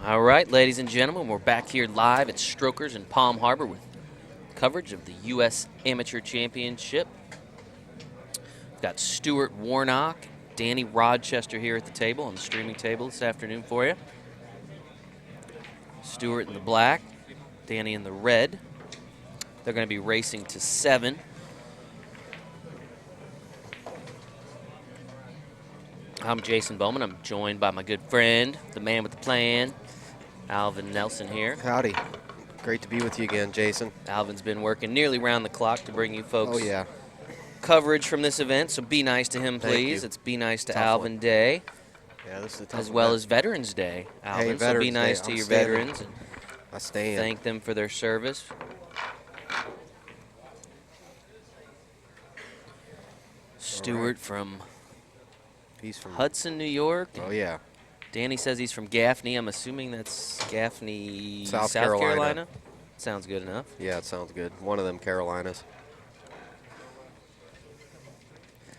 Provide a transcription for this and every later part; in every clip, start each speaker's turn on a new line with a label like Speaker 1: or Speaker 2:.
Speaker 1: All right, ladies and gentlemen, we're back here live at Strokers in Palm Harbor with coverage of the U.S. Amateur Championship. We've got Stuart, Warnock, Danny, Rochester here at the table, on the streaming table this afternoon for you. Stuart in the black, Danny in the red. They're going to be racing to 7. I'm Jason Bowman. I'm joined by my good friend, the man with the plan, Alvin Nelson here.
Speaker 2: Howdy. Great to be with you again, Jason.
Speaker 1: Alvin's been working nearly round the clock to bring you folks coverage from this event, so be nice to him, please. It's Be Nice to Alvin Day.
Speaker 2: Yeah, this is a tough
Speaker 1: as well as Veterans Day, Alvin. So be nice to your veterans and thank them for their service. Stuart from Hudson, New York.
Speaker 2: Oh, yeah.
Speaker 1: Danny says he's from Gaffney. I'm assuming that's Gaffney, South Carolina. Sounds good enough.
Speaker 2: Yeah, it sounds good. One of them Carolinas.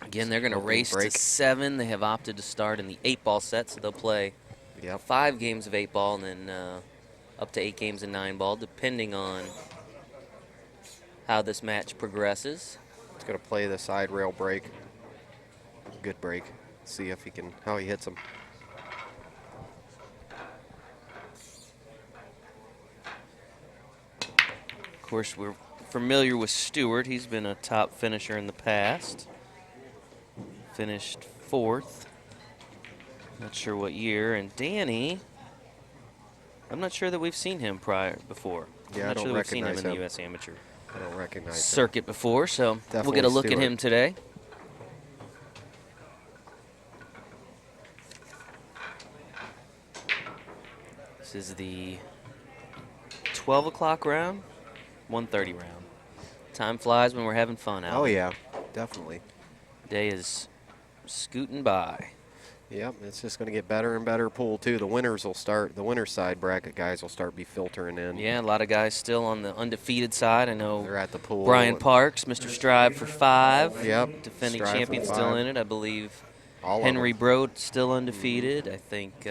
Speaker 1: Again, they're going to race to 7. They have opted to start in the 8-ball set, so they'll play 5 games of 8-ball and then up to 8 games of 9-ball, depending on how this match progresses.
Speaker 2: He's going to play the side rail break. Good break. See if he can, how he hits him.
Speaker 1: Of course, we're familiar with Stuart. He's been a top finisher in the past. Finished 4th. Not sure what year. And Danny, I'm not sure that we've seen him before.
Speaker 2: Yeah,
Speaker 1: I'm not sure that we've seen him in the U.S. Amateur
Speaker 2: I don't recognize
Speaker 1: circuit before, so
Speaker 2: Definitely
Speaker 1: we'll get a look
Speaker 2: Stuart.
Speaker 1: at him today. This is the 12 o'clock round, 1:30 round. Time flies when we're having fun, Al.
Speaker 2: Oh, yeah, definitely.
Speaker 1: Day is scooting by.
Speaker 2: Yep, it's just going to get better and better pool, too. The winners will start, the winner's side bracket guys will start be filtering in.
Speaker 1: Yeah, a lot of guys still on the undefeated side. I know
Speaker 2: they're at the pool.
Speaker 1: Brian Parks, Mr. Strive for 5.
Speaker 2: Yep.
Speaker 1: Defending
Speaker 2: Strive
Speaker 1: champion
Speaker 2: for
Speaker 1: still
Speaker 2: 5.
Speaker 1: in it. I believe
Speaker 2: All
Speaker 1: Henry Broad still undefeated. I think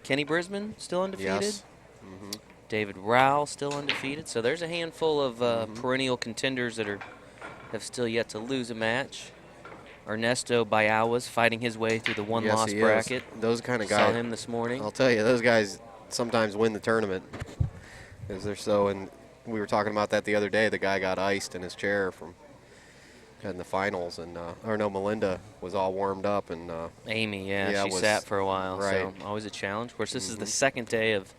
Speaker 1: Kenny Brisbane still undefeated.
Speaker 2: Yes.
Speaker 1: David Rowell still undefeated. So there's a handful of perennial contenders that have still yet to lose a match. Ernesto Bayawas fighting his way through the one-loss bracket.
Speaker 2: Those kind of guys.
Speaker 1: Saw him this morning.
Speaker 2: I'll tell you, those guys sometimes win the tournament because they're so. And we were talking about that the other day. The guy got iced in his chair from in the finals, and Melinda was all warmed up, and
Speaker 1: Amy, she sat for a while.
Speaker 2: Right.
Speaker 1: So always a challenge. Of course, this is the second day of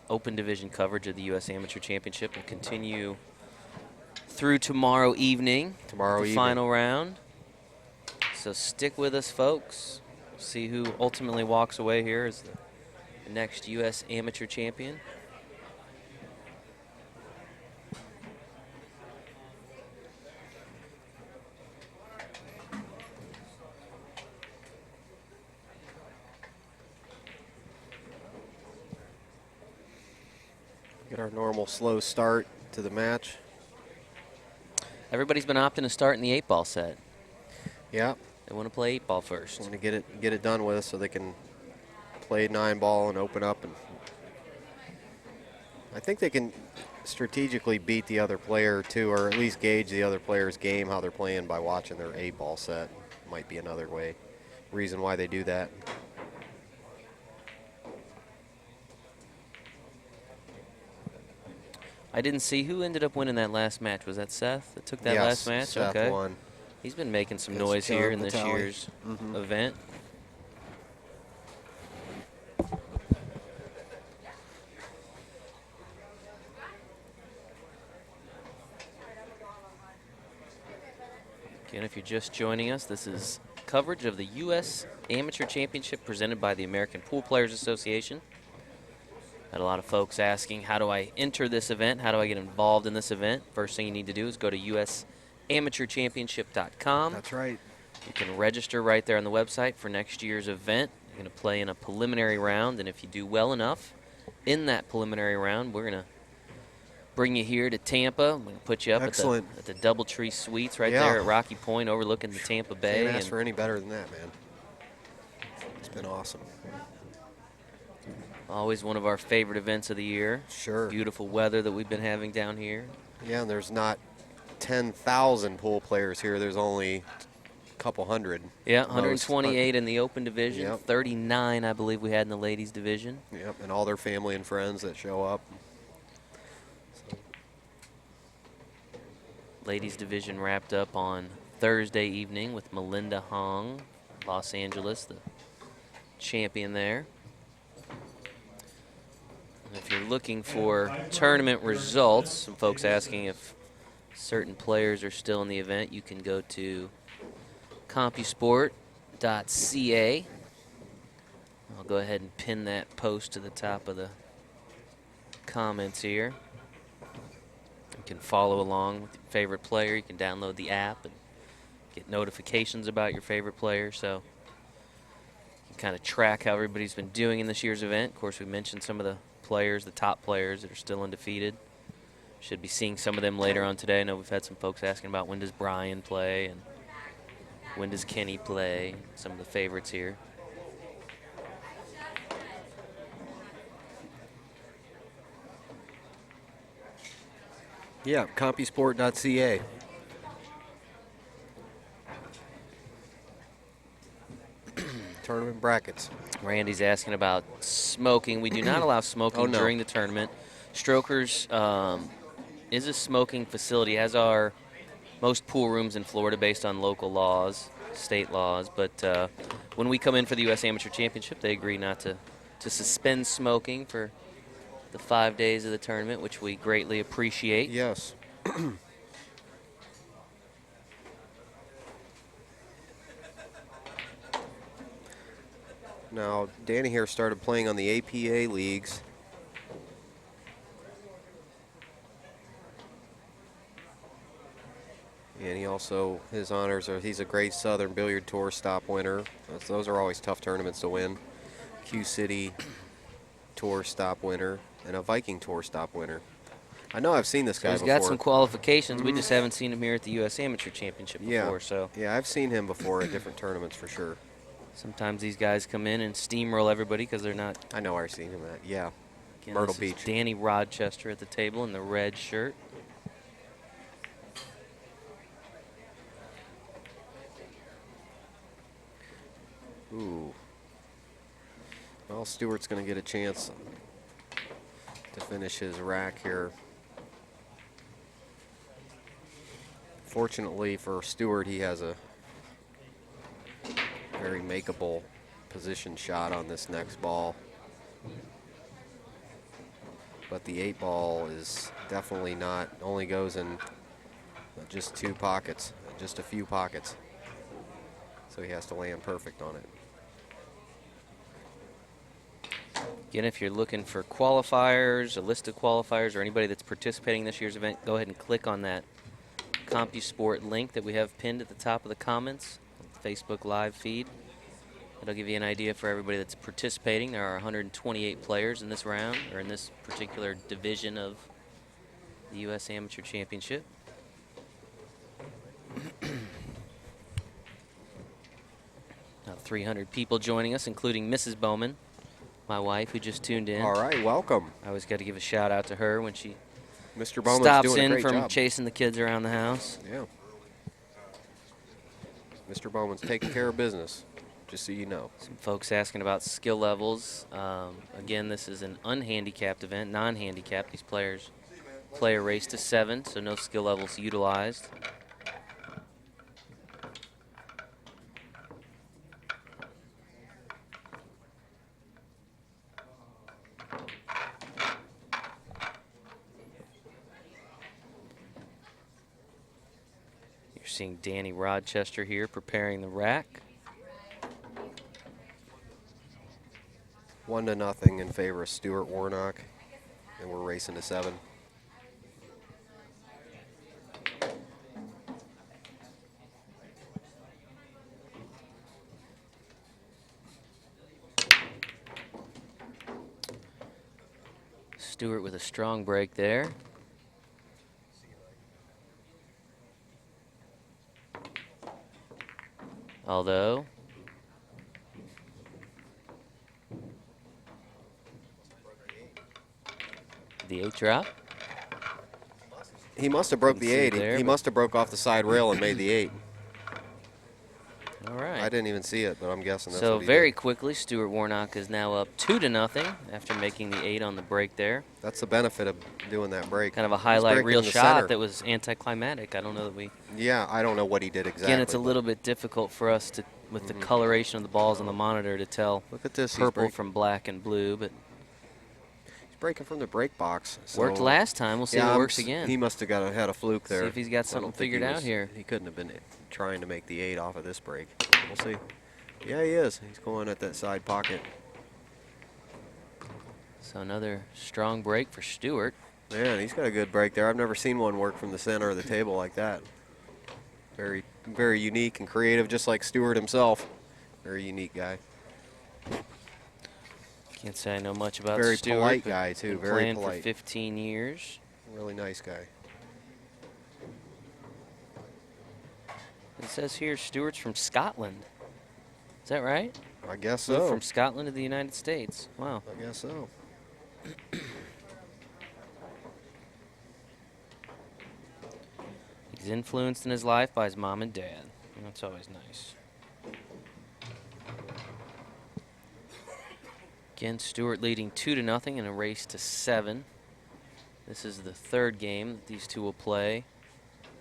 Speaker 1: open division coverage of the U.S. Amateur Championship. Will continue through tomorrow evening. Final round. So stick with us, folks. See who ultimately walks away here as the next U.S. Amateur Champion.
Speaker 2: Get our normal slow start to the match.
Speaker 1: Everybody's been opting to start in the 8-ball set.
Speaker 2: Yeah.
Speaker 1: They want to play 8-ball first.
Speaker 2: Want to get it done with so they can play 9-ball and open up. And I think they can strategically beat the other player too, or at least gauge the other player's game, how they're playing by watching their 8-ball set. Might be another reason why they do that.
Speaker 1: I didn't see who ended up winning that last match. Was that Seth that took that last match?
Speaker 2: Seth won.
Speaker 1: He's been making some noise here in this year's event. Again, if you're just joining us, this is coverage of the U.S. Amateur Championship presented by the American Pool Players Association. Had a lot of folks asking, how do I enter this event? How do I get involved in this event? First thing you need to do is go to usamateurchampionship.com.
Speaker 2: That's right.
Speaker 1: You can register right there on the website for next year's event. You're going to play in a preliminary round, and if you do well enough in that preliminary round, we're going to bring you here to Tampa. We're going to put you up at the Doubletree Suites right there at Rocky Point overlooking the Tampa Bay.
Speaker 2: Can't ask for any better than that, man. It's been awesome.
Speaker 1: Always one of our favorite events of the year.
Speaker 2: Sure.
Speaker 1: Beautiful weather that we've been having down here.
Speaker 2: Yeah, and there's not 10,000 pool players here. There's only a couple hundred.
Speaker 1: Yeah, 128 in the open division,
Speaker 2: Yep.
Speaker 1: 39 I believe we had in the ladies division.
Speaker 2: Yep, and all their family and friends that show up.
Speaker 1: Ladies division wrapped up on Thursday evening with Melinda Hong, Los Angeles, the champion there. And if you're looking for tournament results, some folks asking if certain players are still in the event, you can go to CompuSport.ca. I'll go ahead and pin that post to the top of the comments here. You can follow along with your favorite player. You can download the app and get notifications about your favorite player. So you can kind of track how everybody's been doing in this year's event. Of course, we mentioned some of the players, the top players that are still undefeated. Should be seeing some of them later on today. I know we've had some folks asking about when does Brian play and when does Kenny play, some of the favorites here.
Speaker 2: Yeah, CompuSport.ca. Tournament brackets.
Speaker 1: Randy's asking about smoking. We do not allow smoking during the tournament. Strokers is a smoking facility, as are most pool rooms in Florida based on local laws, state laws. But when we come in for the U.S. Amateur Championship, they agree not to suspend smoking for the 5 days of the tournament, which we greatly appreciate.
Speaker 2: Yes. Now, Danny here started playing on the APA leagues. And he also, his honors are, he's a Great Southern Billiard Tour stop winner. Those are always tough tournaments to win. Q-City Tour stop winner and a Viking Tour stop winner. I know I've seen this guy before.
Speaker 1: He's got some qualifications. We just haven't seen him here at the U.S. Amateur Championship before. So
Speaker 2: yeah, I've seen him before at different tournaments for sure.
Speaker 1: Sometimes these guys come in and steamroll everybody because they're not.
Speaker 2: I know I've seen him at, yeah.
Speaker 1: Again,
Speaker 2: Myrtle Beach.
Speaker 1: Danny Rochester at the table in the red shirt.
Speaker 2: Ooh. Well, Stuart's going to get a chance to finish his rack here. Fortunately for Stuart, he has a very makeable position shot on this next ball. But the 8 ball is definitely not, only goes in just 2 pockets, just a few pockets. So he has to land perfect on it.
Speaker 1: Again, if you're looking for qualifiers, a list of qualifiers, or anybody that's participating in this year's event, go ahead and click on that CompuSport link that we have pinned at the top of the comments on the Facebook Live feed. It'll give you an idea for everybody that's participating. There are 128 players in this round, or in this particular division of the U.S. Amateur Championship. About 300 people joining us, including Mrs. Bowman, my wife, who just tuned in.
Speaker 2: All right, welcome.
Speaker 1: I always got to give a shout out to her when she
Speaker 2: Mr. Bowman's
Speaker 1: stops
Speaker 2: doing a
Speaker 1: in
Speaker 2: great
Speaker 1: from
Speaker 2: job.
Speaker 1: chasing the kids around the house.
Speaker 2: Yeah. Mr. Bowman's taking care of business, just so you know.
Speaker 1: Some folks asking about skill levels. Again, this is an unhandicapped event, non-handicapped. These players play a race to 7, so no skill levels utilized. You're seeing Danny Rochester here preparing the rack.
Speaker 2: 1-0 in favor of Stuart Warnock, and we're racing to 7.
Speaker 1: Stuart with a strong break there. Although the 8 drop.
Speaker 2: He must have broke the 8.
Speaker 1: There,
Speaker 2: he must have broke off the side rail and made the 8.
Speaker 1: All right.
Speaker 2: I didn't even see it, but I'm guessing that's
Speaker 1: so
Speaker 2: what he
Speaker 1: very
Speaker 2: did.
Speaker 1: quickly, Stuart Warnock is now up 2-0 after making the 8 on the break there.
Speaker 2: That's the benefit of doing that break.
Speaker 1: Kind of a highlight reel shot that was anticlimactic. I don't know that we.
Speaker 2: Yeah, I don't know what he did exactly.
Speaker 1: Again, it's a little bit difficult for us to, with the coloration of the balls on the monitor, to tell.
Speaker 2: Look at this.
Speaker 1: Purple from black and blue, but
Speaker 2: he's breaking from the break box. So
Speaker 1: worked last time. We'll see if it works again.
Speaker 2: He must have had a fluke there.
Speaker 1: See if he's got something figured out here.
Speaker 2: He couldn't have been trying to make the 8 off of this break. We'll see. Yeah, he is. He's going at that side pocket.
Speaker 1: So another strong break for Stuart.
Speaker 2: Man, he's got a good break there. I've never seen one work from the center of the table like that. Very, very unique and creative, just like Stuart himself. Very unique guy.
Speaker 1: Can't say I know much about
Speaker 2: Very
Speaker 1: Stuart.
Speaker 2: polite guy, too. Very
Speaker 1: playing
Speaker 2: polite.
Speaker 1: For 15 years.
Speaker 2: Really nice guy.
Speaker 1: It says here Stuart's from Scotland. Is that right?
Speaker 2: I guess
Speaker 1: Moved
Speaker 2: so.
Speaker 1: From Scotland to the United States. Wow.
Speaker 2: I guess so.
Speaker 1: He's influenced in his life by his mom and dad. That's always nice. Again, Stuart leading 2-0 in a race to 7. This is the third game that these two will play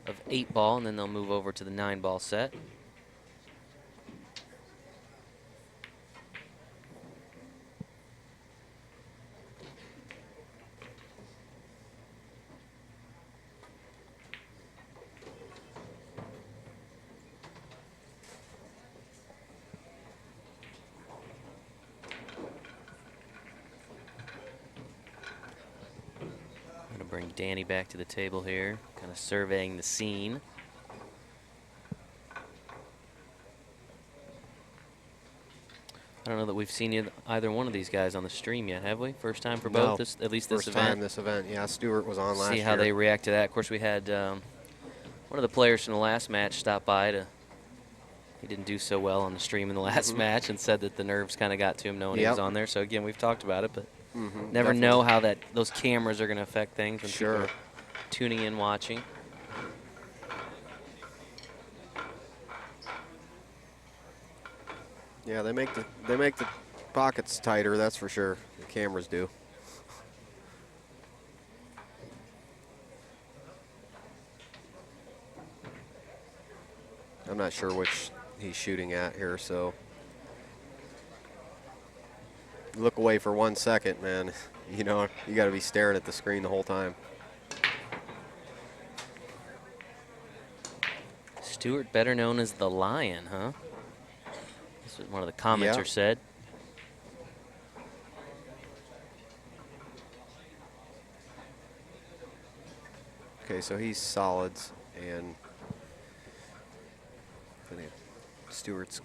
Speaker 1: of 8-ball, and then they'll move over to the 9-ball set. Bring Danny back to the table here, kind of surveying the scene. I don't know that we've seen either one of these guys on the stream yet, have we? First time for both, at least this event?
Speaker 2: First time this event, yeah. Stuart was on last year.
Speaker 1: See how they react to that. Of course, we had one of the players from the last match stop by he didn't do so well on the stream in the last match and said that the nerves kind of got to him knowing he was on there. So, again, we've talked about it, but never know how those cameras are going to affect things when people are tuning in, watching.
Speaker 2: Yeah, they make the pockets tighter, that's for sure. The cameras do. I'm not sure which he's shooting at here, so look away for 1 second, man. You know, you got to be staring at the screen the whole time.
Speaker 1: Stuart, better known as the Lion, huh? This is what one of the commenters said.
Speaker 2: Okay, so he's solids, and Stuart's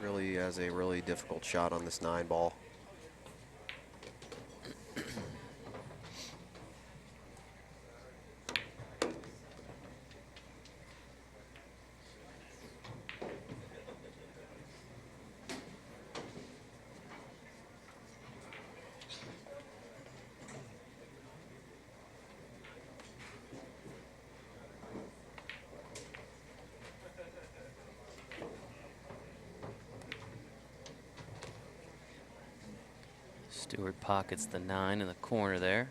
Speaker 2: really has a really difficult shot on this 9-ball.
Speaker 1: Stuart pockets the 9 in the corner there.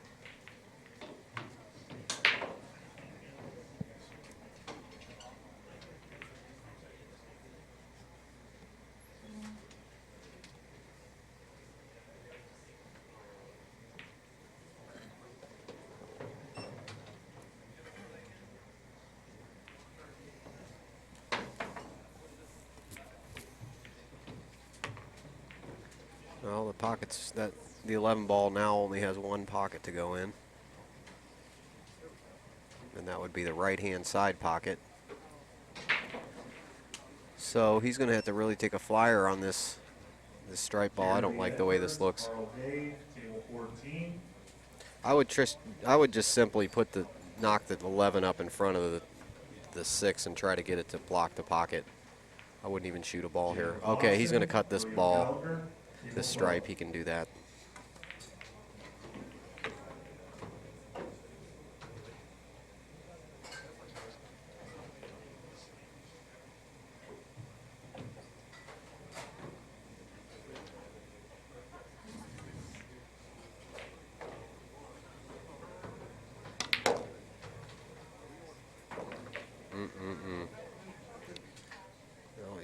Speaker 2: Well, the pockets, the 11-ball now only has 1 pocket to go in. And that would be the right-hand side pocket. So he's going to have to really take a flyer on this stripe ball. I don't like the way this looks. I would just simply knock the 11 up in front of the 6 and try to get it to block the pocket. I wouldn't even shoot a ball here. Okay, he's going to cut this ball. This stripe, he can do that.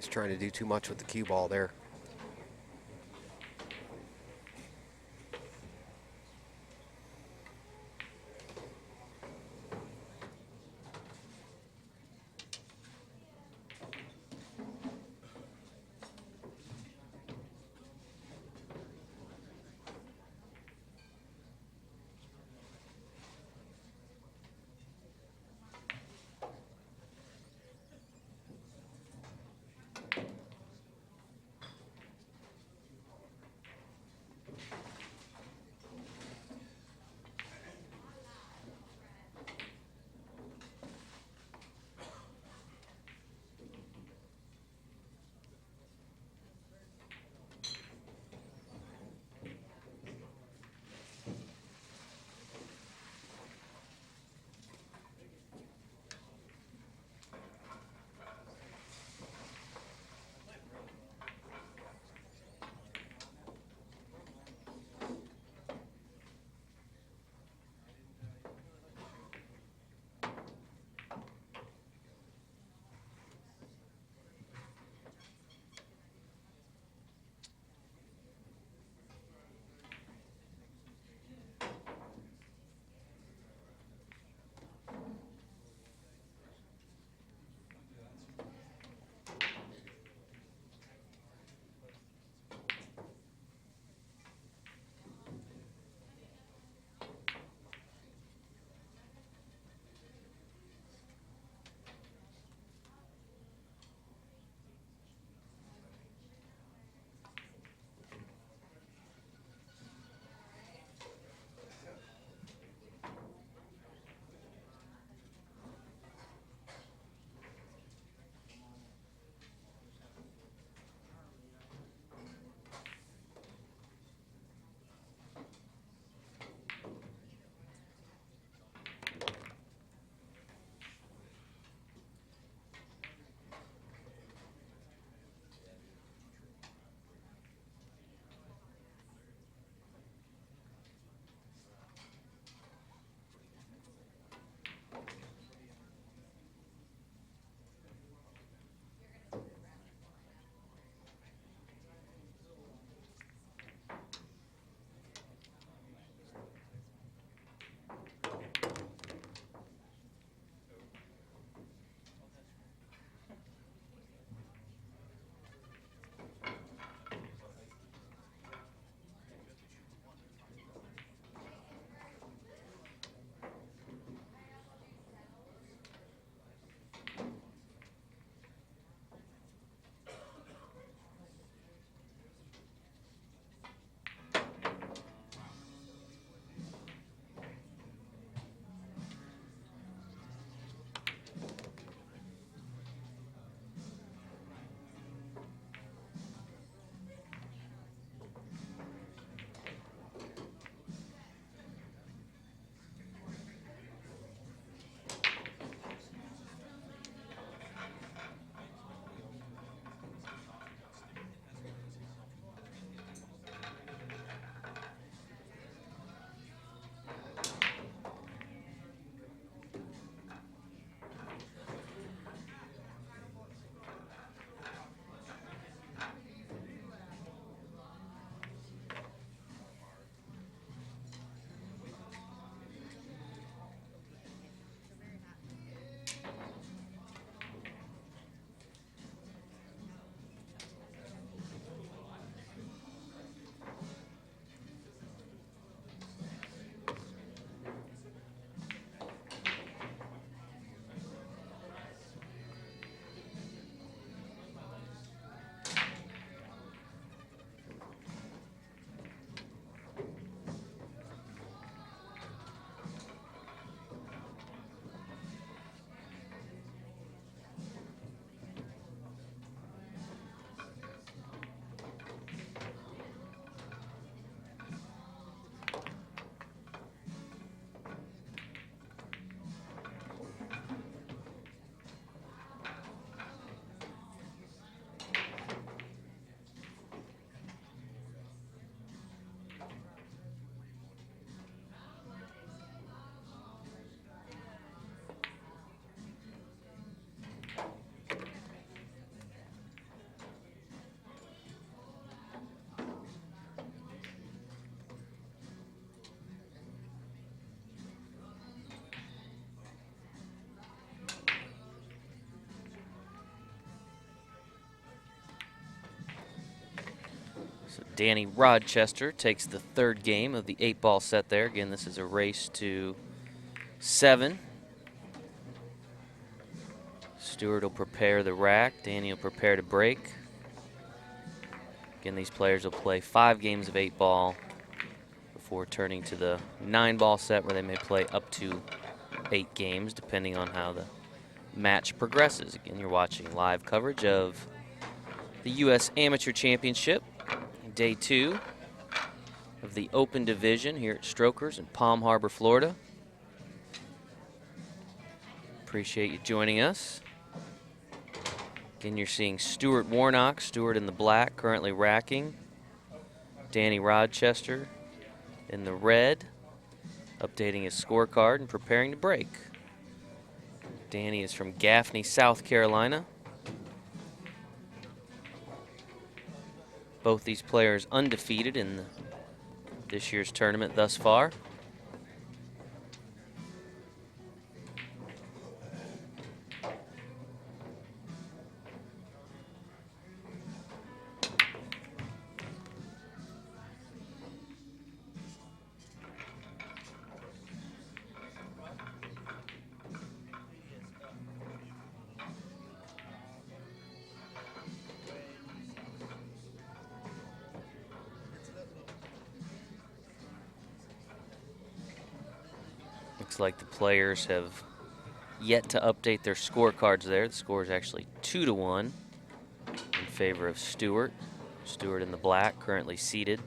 Speaker 2: He's trying to do too much with the cue ball there.
Speaker 1: Danny Rochester takes the third game of the 8-ball set there. Again, this is a race to 7. Stuart will prepare the rack. Danny will prepare to break. Again, these players will play 5 games of 8-ball before turning to the 9-ball set, where they may play up to 8 games, depending on how the match progresses. Again, you're watching live coverage of the U.S. Amateur Championship, Day 2 of the Open Division here at Strokers in Palm Harbor, Florida. Appreciate you joining us. Again, you're seeing Stuart Warnock, Stuart in the black, currently racking. Danny Rochester in the red, updating his scorecard and preparing to break. Danny is from Gaffney, South Carolina. Both these players undefeated in this year's tournament thus far. Looks like the players have yet to update their scorecards there. The score is actually 2-1 in favor of Stuart. Stuart in the black, currently seated.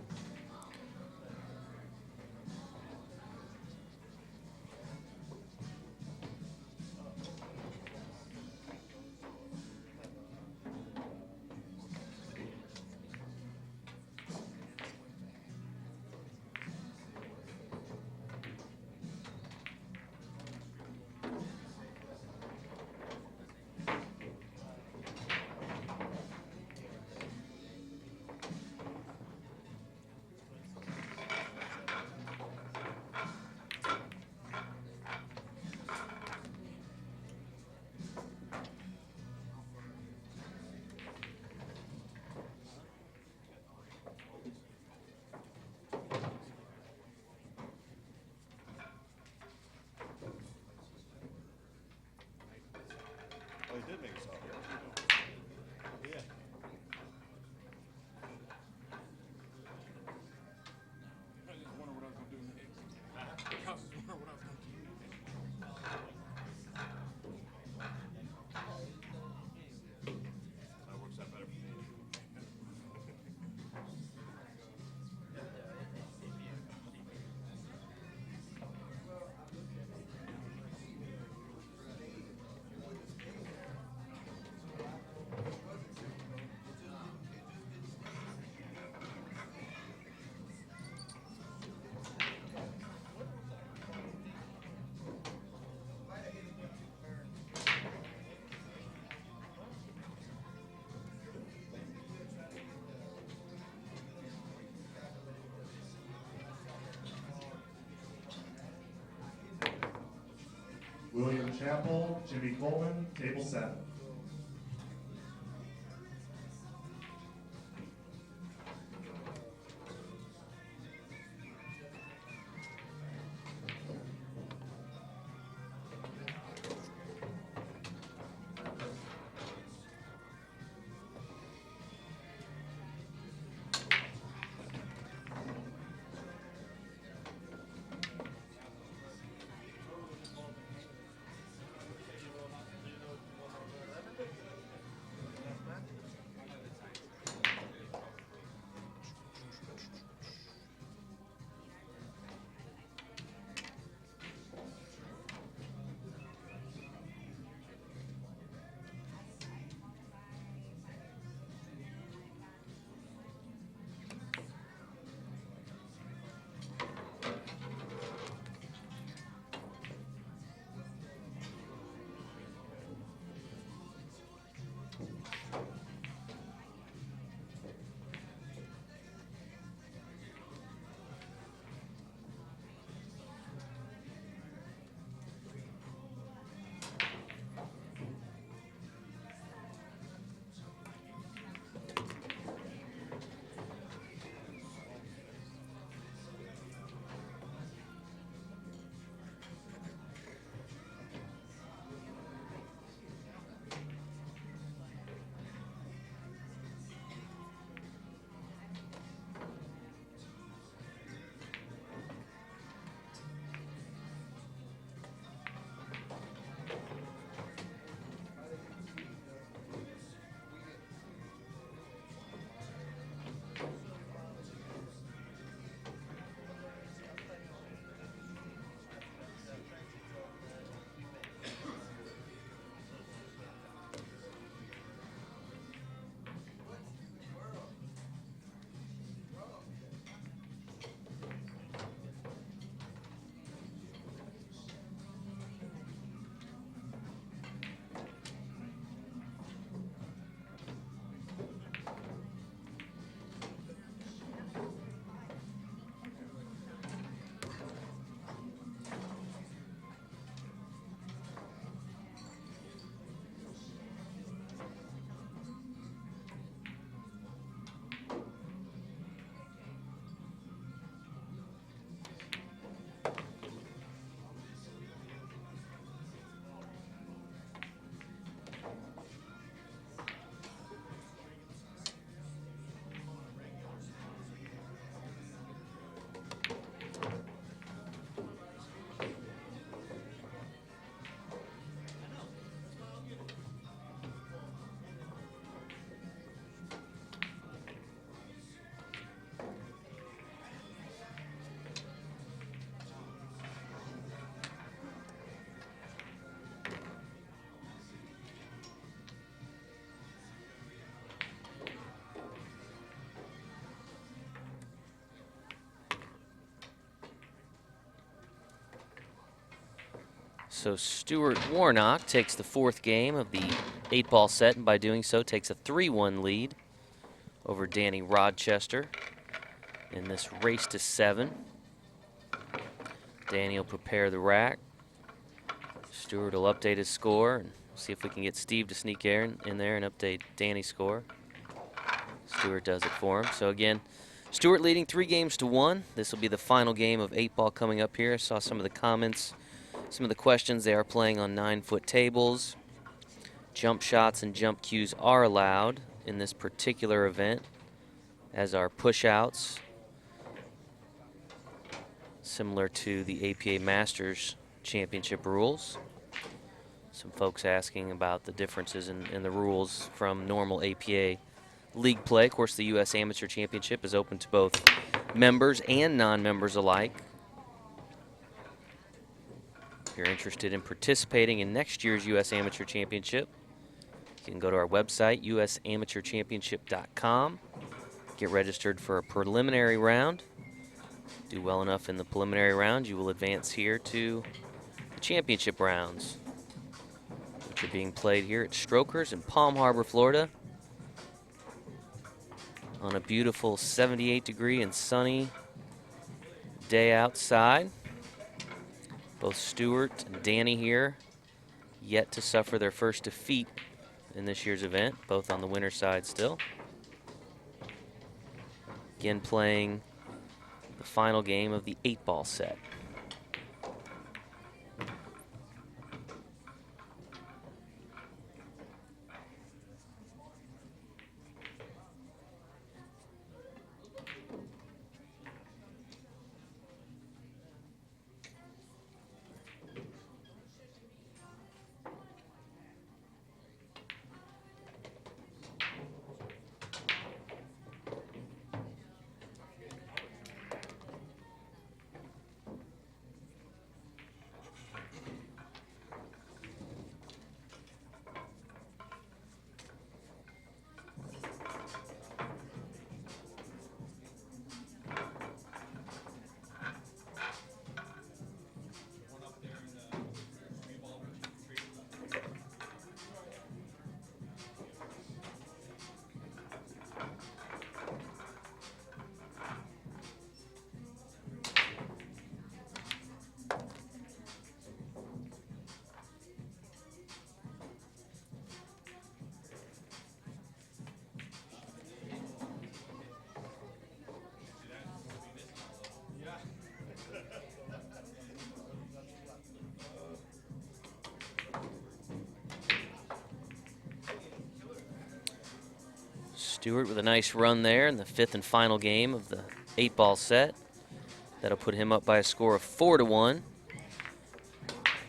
Speaker 3: William Chappell, Jimmy Coleman, table 7.
Speaker 1: So Stuart Warnock takes the 4th game of the 8-ball set, and by doing so takes a 3-1 lead over Danny Rochester in this race to 7. Danny will prepare the rack. Stuart will update his score and see if we can get Steve to sneak in there and update Danny's score. Stuart does it for him. So again, Stuart leading 3 games to 1. This will be the final game of 8-ball coming up here. I saw some of the comments, some of the questions. They are playing on 9-foot tables. Jump shots and jump cues are allowed in this particular event, as are push-outs, similar to the APA Masters Championship rules. Some folks asking about the differences in the rules from normal APA league play. Of course, the U.S. Amateur Championship is open to both members and non-members alike. If you're interested in participating in next year's U.S. Amateur Championship, you can go to our website, usamateurchampionship.com. Get registered for a preliminary round. Do well enough in the preliminary round, you will advance here to the championship rounds, which are being played here at Strokers in Palm Harbor, Florida, on a beautiful 78-degree and sunny day outside. Both Stuart and Danny here yet to suffer their first defeat in this year's event, both on the winner's side still. Again, playing the final game of the 8-ball set. Stuart with a nice run there in the 5th and final game of the 8-ball set. That'll put him up by a score of 4-1.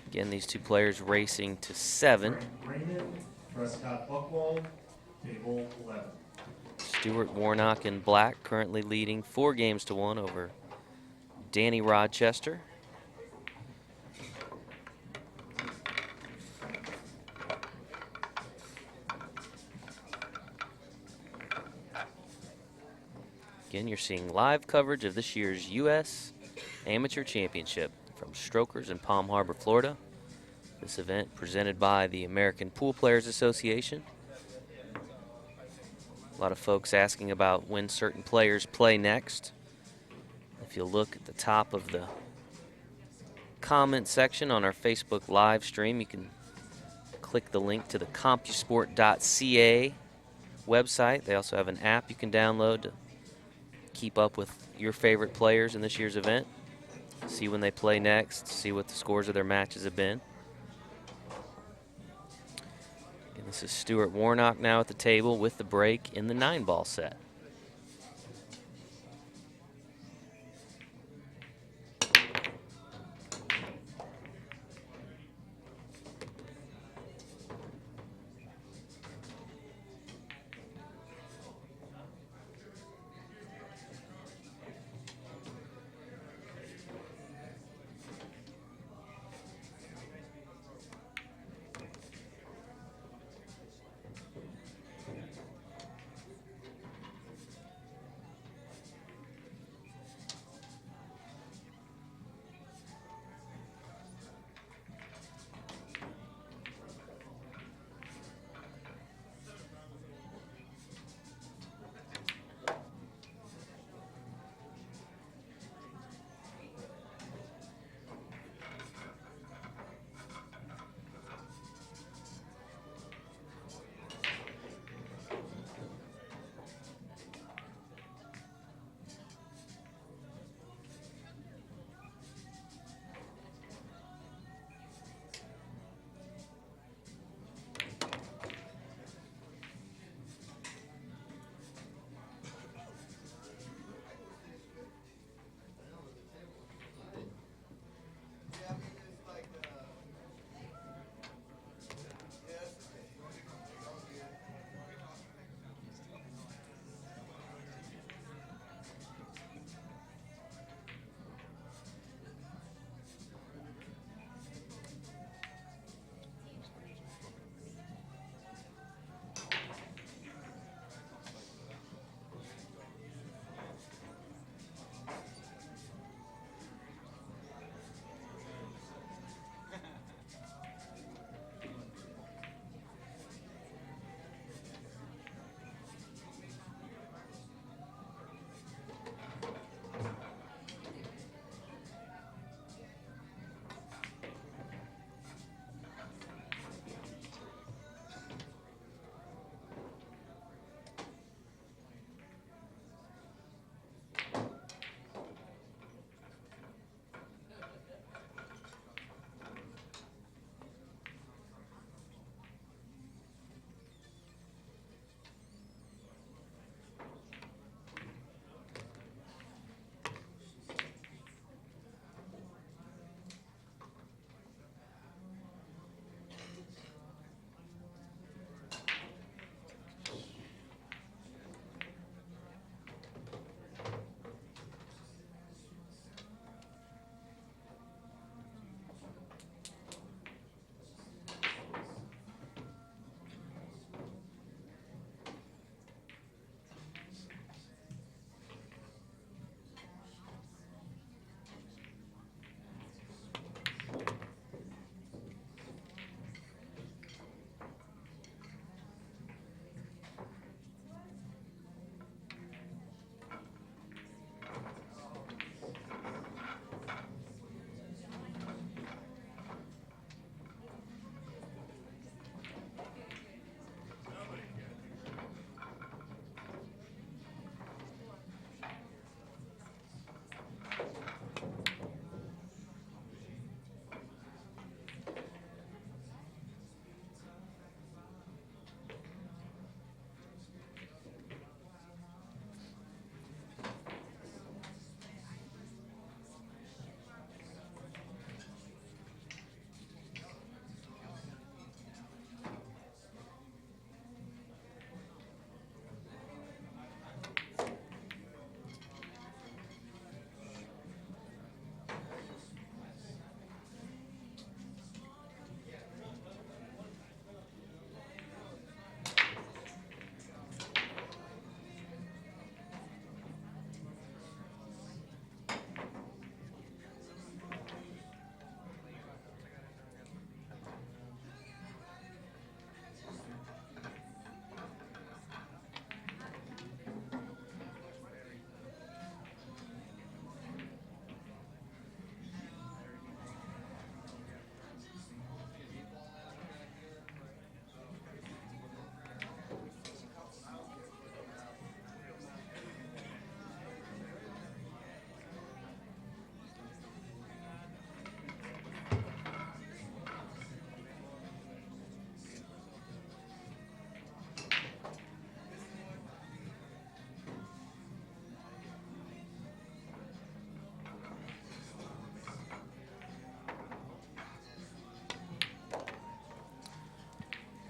Speaker 1: Again, these two players racing to 7.
Speaker 3: Raymond Prescott Buckwald, table 11.
Speaker 1: Stuart Warnock in black currently leading 4 games to 1 over Danny Rochester. Again, you're seeing live coverage of this year's U.S. Amateur Championship from Strokers in Palm Harbor, Florida. This event presented by the American Pool Players Association. A lot of folks asking about when certain players play next. If you look at the top of the comment section on our Facebook live stream, you can click the link to the CompuSport.ca website. They also have an app you can download to keep up with your favorite players in this year's event, see when they play next, see what the scores of their matches have been. And this is Stuart Warnock now at the table with the break in the 9-ball set.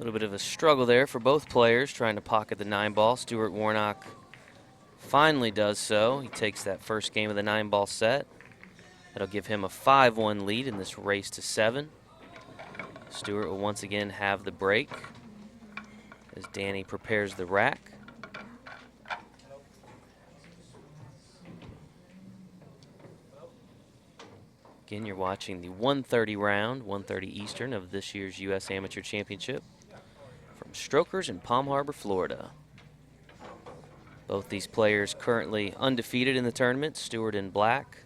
Speaker 1: little bit of a struggle there for both players trying to pocket the 9-ball. Stuart Warnock finally does so. He takes that first game of the 9-ball set. That'll give him a 5-1 lead in this race to 7. Stuart will once again have the break as Danny prepares the rack. Again, you're watching the 1:30 round, 1:30 Eastern of this year's U.S. Amateur Championship from Strokers in Palm Harbor, Florida. Both these players currently undefeated in the tournament. Stuart in black,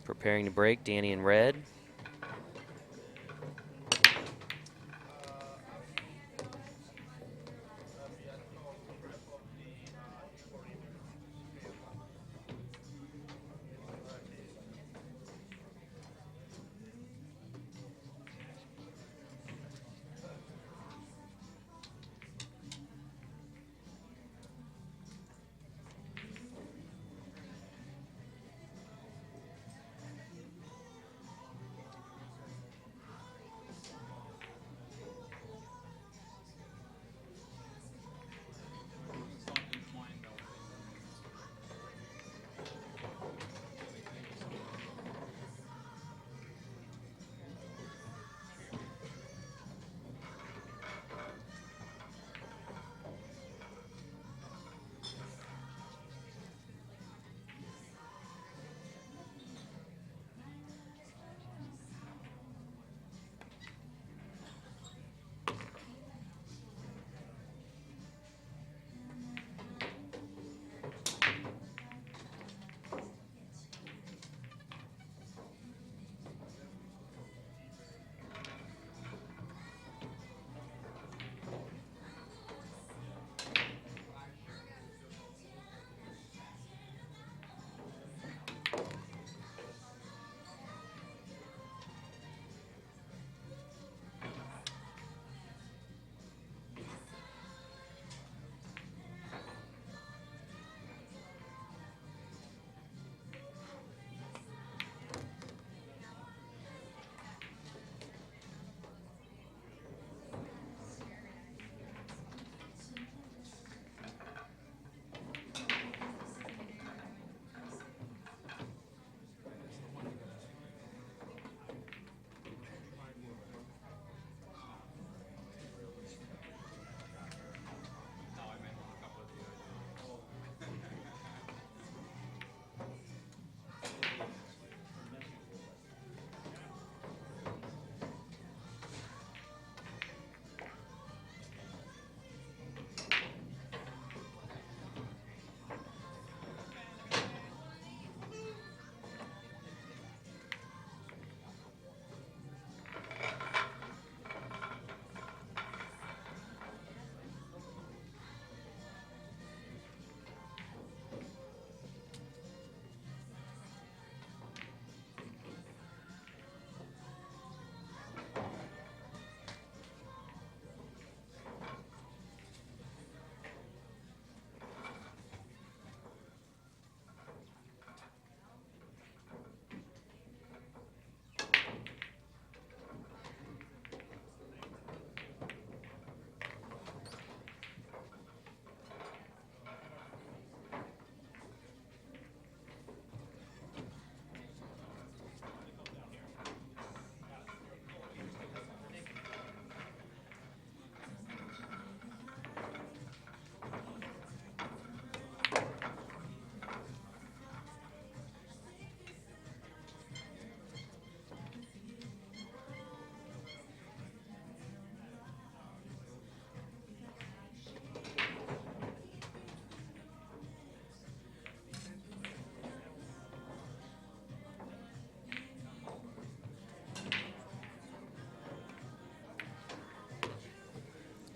Speaker 1: preparing to break. Danny in red.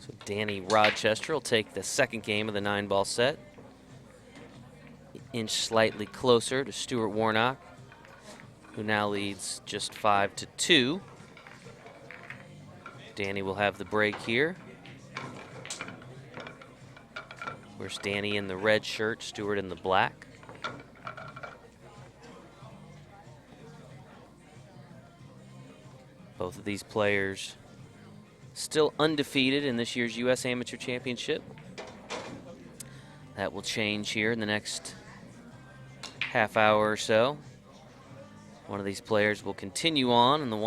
Speaker 1: So Danny Rochester will take the second game of the 9-ball set. Inch slightly closer to Stuart Warnock, who now leads just 5-2. Danny will have the break here. Where's Danny in the red shirt, Stuart in the black. Both of these players still undefeated in this year's U.S. Amateur Championship. That will change here in the next half hour or so. One of these players will continue on in the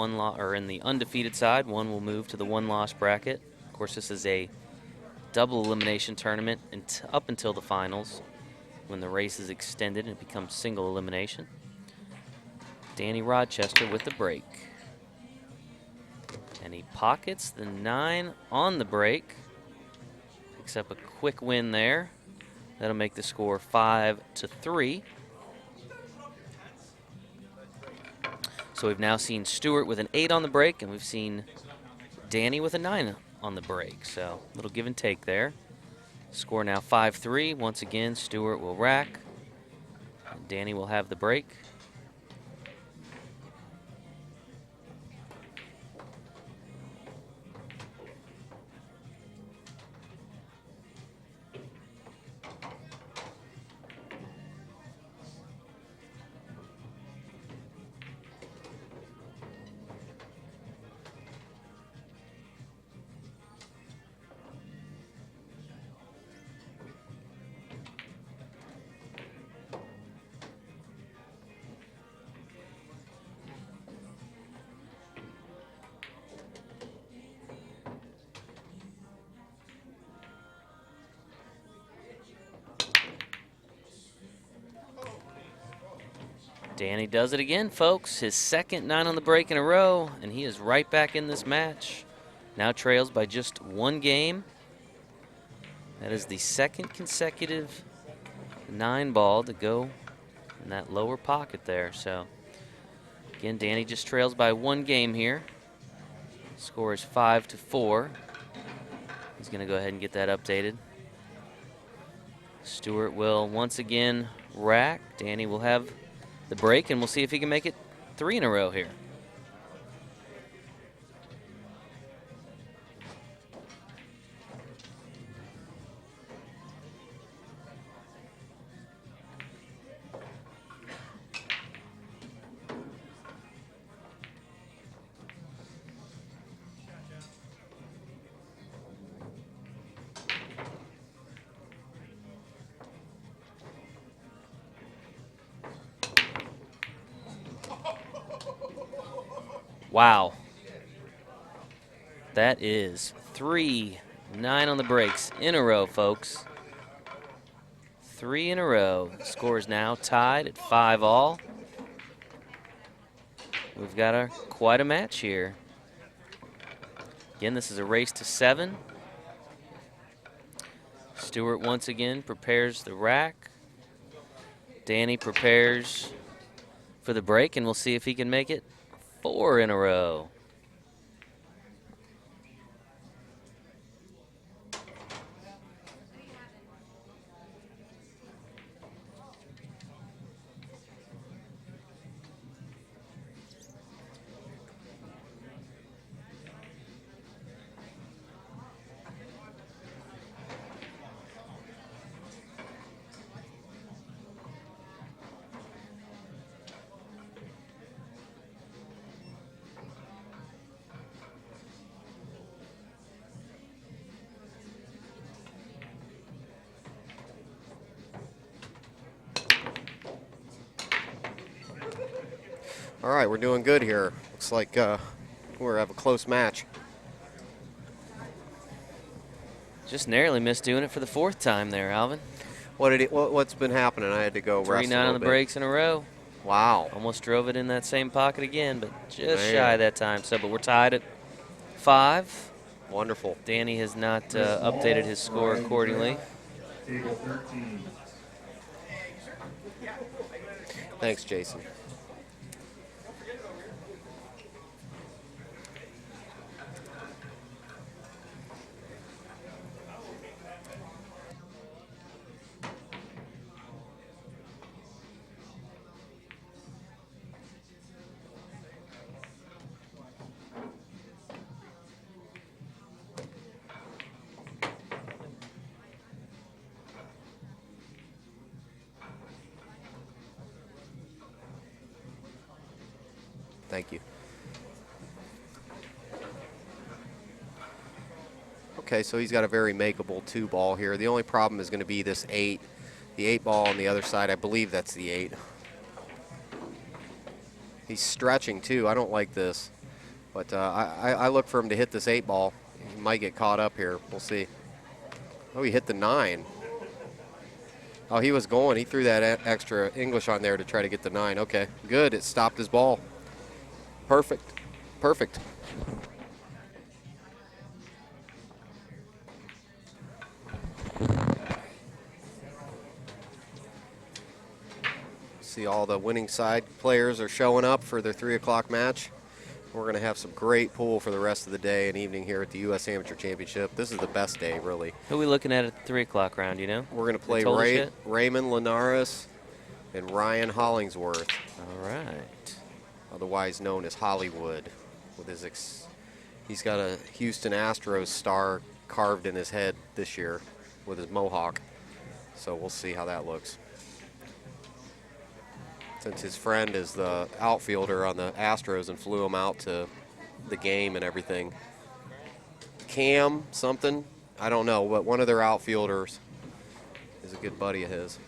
Speaker 1: in the undefeated side. One will move to the one-loss bracket. Of course, this is a double elimination tournament up until the finals, when the race is extended and it becomes single elimination. Danny Rochester with the break. And he pockets the 9 on the break. Picks up a quick win there. That'll make the score 5-3. So we've now seen Stuart with an 8 on the break, and we've seen Danny with a 9 on the break. So a little give and take there. Score now 5-3. Once again, Stuart will rack. And Danny will have the break. Danny does it again, folks. His second 9 on the break in a row, and he is right back in this match. Now trails by just 1 game. That is the second consecutive 9 ball to go in that lower pocket there. So, again, Danny just trails by 1 game here. Score is 5-4. He's going to go ahead and get that updated. Stuart will once again rack. Danny will have the break, and we'll see if he can make it 3 in a row here. Wow. That is 3 9 on the breaks in a row, folks. 3 in a row. Score is now tied at 5 all. We've got quite a match here. Again, this is a race to 7. Stuart once again prepares the rack. Danny prepares for the break, and we'll see if he can make it 4 in a row.
Speaker 2: All right, we're doing good here. Looks like we're have a close match.
Speaker 1: Just narrowly missed doing it for the 4th time there, Alvin.
Speaker 2: What's been happening? I had to go
Speaker 1: 3
Speaker 2: rest
Speaker 1: 9 on the
Speaker 2: bit.
Speaker 1: breaks in a row.
Speaker 2: Wow.
Speaker 1: Almost drove it in that same pocket again, but just shy that time. So, but we're tied at 5.
Speaker 2: Wonderful.
Speaker 1: Danny has not updated his score accordingly.
Speaker 3: Table 13.
Speaker 2: Thanks, Jason. Thank you. Okay, so he's got a very makeable 2 ball here. The only problem is going to be this 8. The 8 ball on the other side, I believe that's the 8. He's stretching too. I don't like this. But I look for him to hit this 8 ball. He might get caught up here. We'll see. Oh, he hit the 9. Oh, he was going. He threw that extra English on there to try to get the 9. Okay, good. It stopped his ball. Perfect. Perfect. See, all the winning side players are showing up for their 3 o'clock match. We're going to have some great pool for the rest of the day and evening here at the U.S. Amateur Championship. This is the best day, really.
Speaker 1: Who are we looking at the 3 o'clock round, you know?
Speaker 2: We're going to play Raymond Linares and Ryan Hollingsworth.
Speaker 1: All right.
Speaker 2: Otherwise known as Hollywood. With his he's got a Houston Astros star carved in his head this year with his mohawk. So we'll see how that looks. Since his friend is the outfielder on the Astros and flew him out to the game and everything. Cam something, I don't know, but one of their outfielders is a good buddy of his.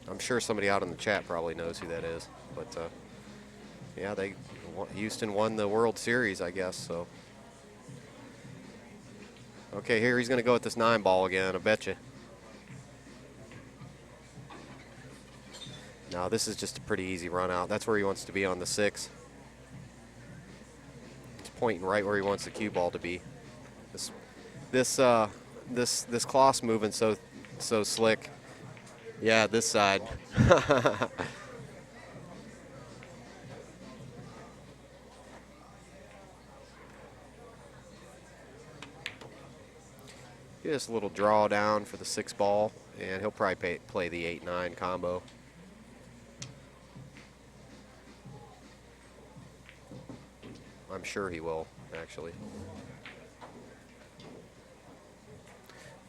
Speaker 2: I'm sure somebody out in the chat probably knows who that is. But, yeah, Houston won the World Series, I guess, so. Okay, here he's going to go with this 9 ball again, I bet you. No, this is just a pretty easy run out. That's where he wants to be on the 6. He's pointing right where he wants the cue ball to be. This cloth's moving so slick. Yeah, this side. Just a little draw down for the 6 ball, and he'll probably play the 8-9 combo. I'm sure he will, actually.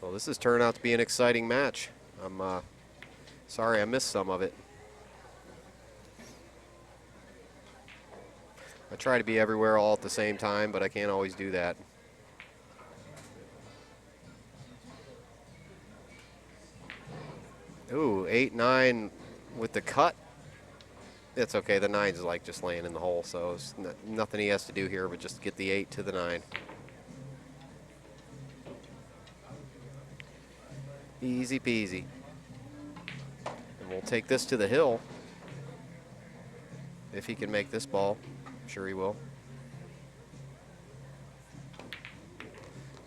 Speaker 2: Well, this has turned out to be an exciting match. I'm sorry I missed some of it. I try to be everywhere all at the same time, but I can't always do that. Ooh, 8-9 with the cut. It's okay. The 9's like just laying in the hole, so it's nothing he has to do here but just get the 8 to the 9. Easy peasy. And we'll take this to the hill. If he can make this ball, I'm sure he will.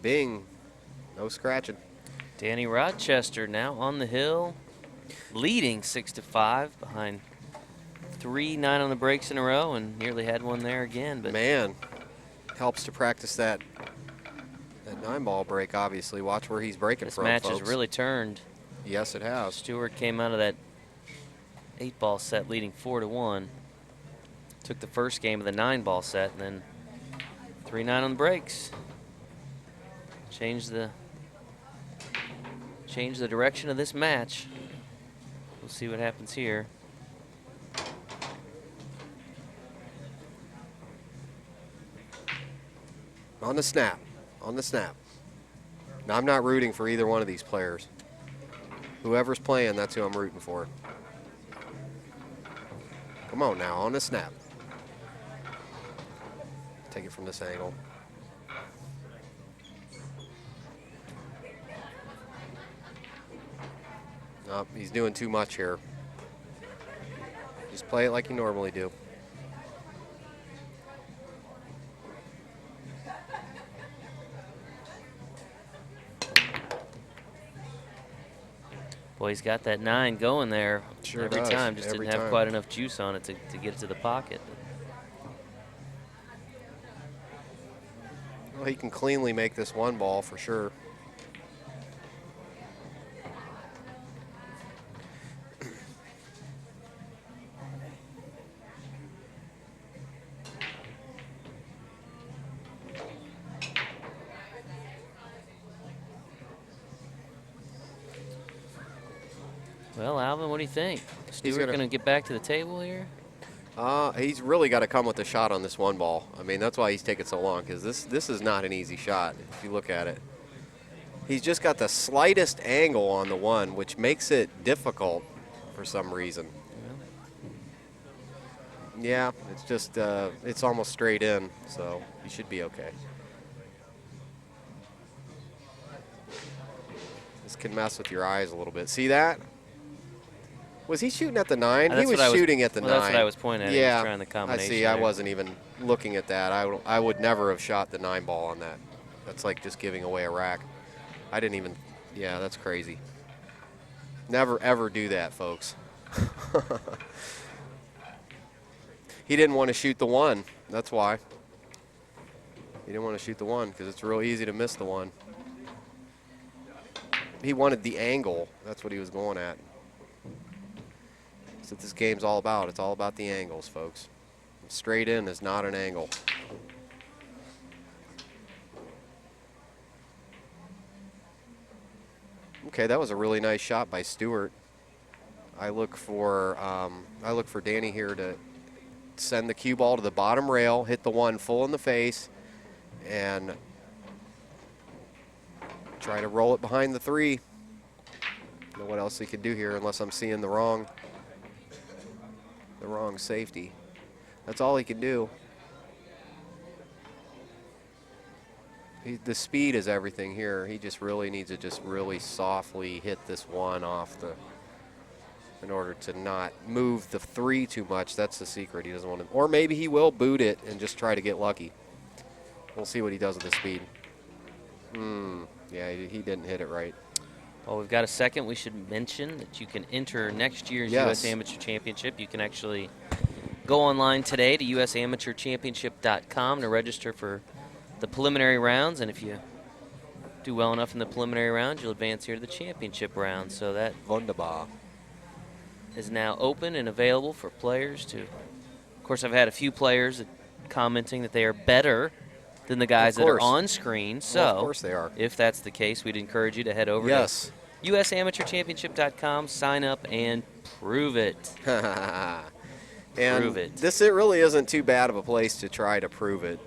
Speaker 2: Bing. No scratching.
Speaker 1: Danny Rochester now on the hill, leading 6-5 behind 3 9 on the breaks in a row, and nearly had one there again. But
Speaker 2: man, helps to practice that 9 ball break. Obviously, watch where he's breaking from.
Speaker 1: This match
Speaker 2: folks.
Speaker 1: has really turned.
Speaker 2: Yes, it has.
Speaker 1: Stuart came out of that 8 ball set leading 4-1. Took the first game of the 9 ball set, and then 3 9 on the breaks. Changed the direction of this match. We'll see what happens here.
Speaker 2: On the snap. On the snap. Now, I'm not rooting for either one of these players. Whoever's playing, that's who I'm rooting for. Come on now, on the snap. Take it from this angle. Nope, he's doing too much here. Just play it like you normally do.
Speaker 1: Boy, he's got that 9 going there
Speaker 2: Sure
Speaker 1: every
Speaker 2: does.
Speaker 1: time. Just
Speaker 2: Every
Speaker 1: didn't have
Speaker 2: time.
Speaker 1: quite enough juice on it to get it to the pocket.
Speaker 2: Well, he can cleanly make this 1 ball for sure.
Speaker 1: Well, Alvin, what do you think? Stuart going to get back to the table here?
Speaker 2: He's really got to come with a shot on this one ball. I mean, that's why he's taking so long, because this is not an easy shot if you look at it. He's just got the slightest angle on the one, which makes it difficult for some reason. Yeah, it's just, it's almost straight in, so you should be okay. This can mess with your eyes a little bit. See that? Was he shooting at the 9? He was shooting at the 9.
Speaker 1: That's what I was pointing at.
Speaker 2: Yeah,
Speaker 1: he was trying the combination
Speaker 2: I see.
Speaker 1: there.
Speaker 2: I wasn't even looking at that. I would never have shot the 9 ball on that. That's like just giving away a rack. I didn't even, yeah, that's crazy. Never, ever do that, folks. He didn't want to shoot the 1. That's why. He didn't want to shoot the 1 because it's real easy to miss the 1. He wanted the angle. That's what he was going at. That's what this game's all about. It's all about the angles, folks. Straight in is not an angle. Okay, that was a really nice shot by Stuart. I look for Danny here to send the cue ball to the bottom rail, hit the 1 full in the face, and try to roll it behind the 3. Don't know what else he could do here unless I'm seeing the wrong safety. That's all he can do. The speed is everything here. He just really needs to just really softly hit this 1 off in order to not move the 3 too much. That's the secret. He doesn't want to, or maybe he will boot it and just try to get lucky. We'll see what he does with the speed. Yeah, he didn't hit it right.
Speaker 1: Well, we've got a second. We should mention that you can enter next year's U.S. Amateur Championship. You can actually go online today to USAmateurchampionship.com to register for the preliminary rounds, and if you do well enough in the preliminary rounds, you'll advance here to the championship round. So that
Speaker 2: Wunderbar
Speaker 1: is now open and available for players to. Of course, I've had a few players commenting that they are better than the guys that are on screen. So,
Speaker 2: well, of course they are.
Speaker 1: If that's the case, we'd encourage you to head over to USAmateurchampionship.com, sign up, and prove it.
Speaker 2: And
Speaker 1: prove it.
Speaker 2: It really isn't too bad of a place to try to prove it.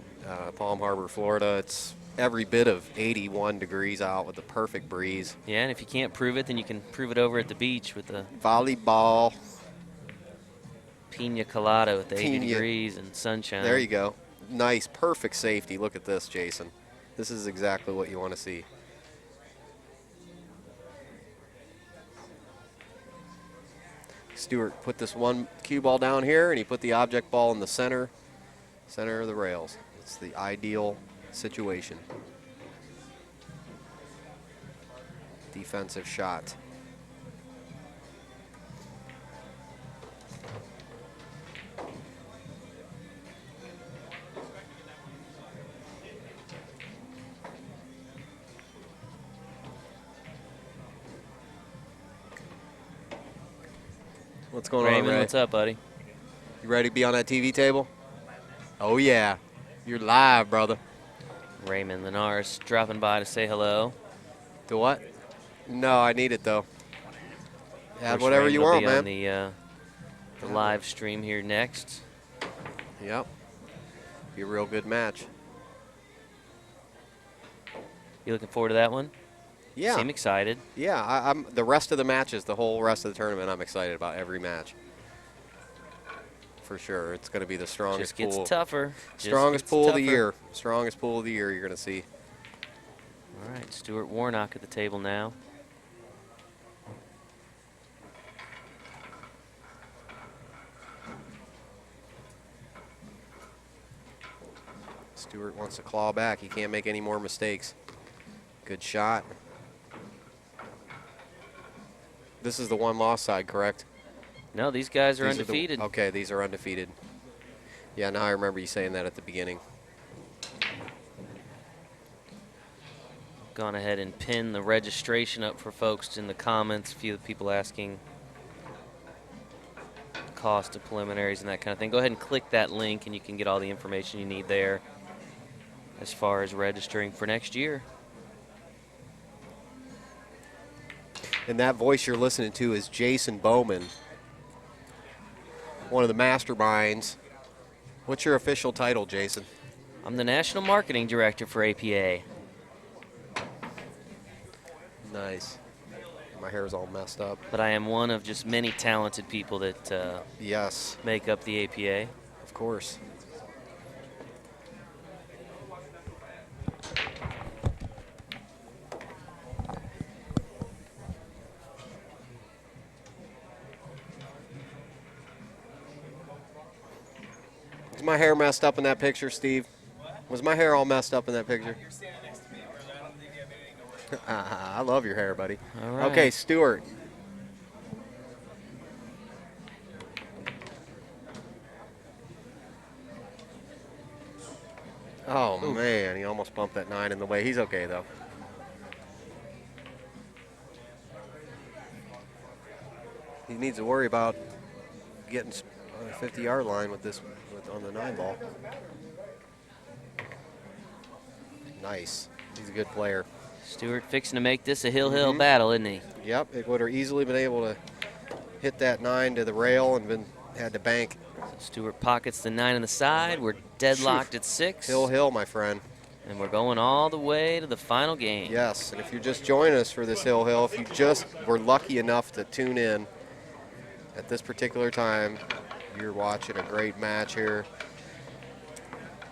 Speaker 2: Palm Harbor, Florida, it's every bit of 81 degrees out with a perfect breeze.
Speaker 1: Yeah, and if you can't prove it, then you can prove it over at the beach with the
Speaker 2: volleyball.
Speaker 1: Pina colada with the 80 degrees and sunshine.
Speaker 2: There you go. Nice, perfect safety. Look at this, Jason. This is exactly what you want to see. Stuart put this 1 cue ball down here, and he put the object ball in the center of the rails. It's the ideal situation. Defensive shot. What's going
Speaker 1: Raymond,
Speaker 2: on, Ray?
Speaker 1: what's up, buddy?
Speaker 2: You ready to be on that TV table? Oh, yeah. You're live, brother.
Speaker 1: Raymond Linares dropping by to say hello.
Speaker 2: To what? No, I need it, though. Add whatever you want, man.
Speaker 1: On the live stream here next.
Speaker 2: Yep. Be a real good match.
Speaker 1: You looking forward to that one?
Speaker 2: Yeah.
Speaker 1: Seem excited.
Speaker 2: Yeah, I'm the rest of the matches, the whole rest of the tournament, I'm excited about every match. For sure. It's going to be the strongest pool.
Speaker 1: Just gets tougher.
Speaker 2: Strongest pool of the year. Strongest pool of the year you're going to see.
Speaker 1: All right, Stuart Warnock at the table now.
Speaker 2: Stuart wants to claw back. He can't make any more mistakes. Good shot. This is the one-loss side, correct?
Speaker 1: No, these guys are undefeated.
Speaker 2: Okay, these are undefeated. Yeah, now I remember you saying that at the beginning.
Speaker 1: Gone ahead and pinned the registration up for folks in the comments. A few people asking cost of preliminaries and that kind of thing. Go ahead and click that link and you can get all the information you need there as far as registering for next year. And
Speaker 2: that voice you're listening to is Jason Bowman, one of the masterminds. What's your official title, Jason?
Speaker 1: I'm the National Marketing Director for APA.
Speaker 2: Nice. My hair's all messed up.
Speaker 1: But I am one of just many talented people that
Speaker 2: Yes,
Speaker 1: make up the APA.
Speaker 2: of course. Is my hair messed up in that picture, Steve? Was my hair all messed up in that picture?
Speaker 4: You're standing next to me, brother. I don't think you have anything to worry about.
Speaker 2: I love your hair, buddy.
Speaker 1: All right.
Speaker 2: Okay, Stuart. Oh, man, he almost bumped that 9 in the way. He's okay, though. He needs to worry about getting on the 50-yard line with this on the 9 ball. Nice. He's a good player.
Speaker 1: Stuart fixing to make this a hill battle, isn't he?
Speaker 2: Yep, it would have easily been able to hit that 9 to the rail and had to bank.
Speaker 1: So Stuart pockets the 9 on the side. We're deadlocked at 6.
Speaker 2: Hill, my friend.
Speaker 1: And we're going all the way to the final game.
Speaker 2: Yes, and if you're just joining us for this Hill, if you just were lucky enough to tune in at this particular time, you're watching a great match here.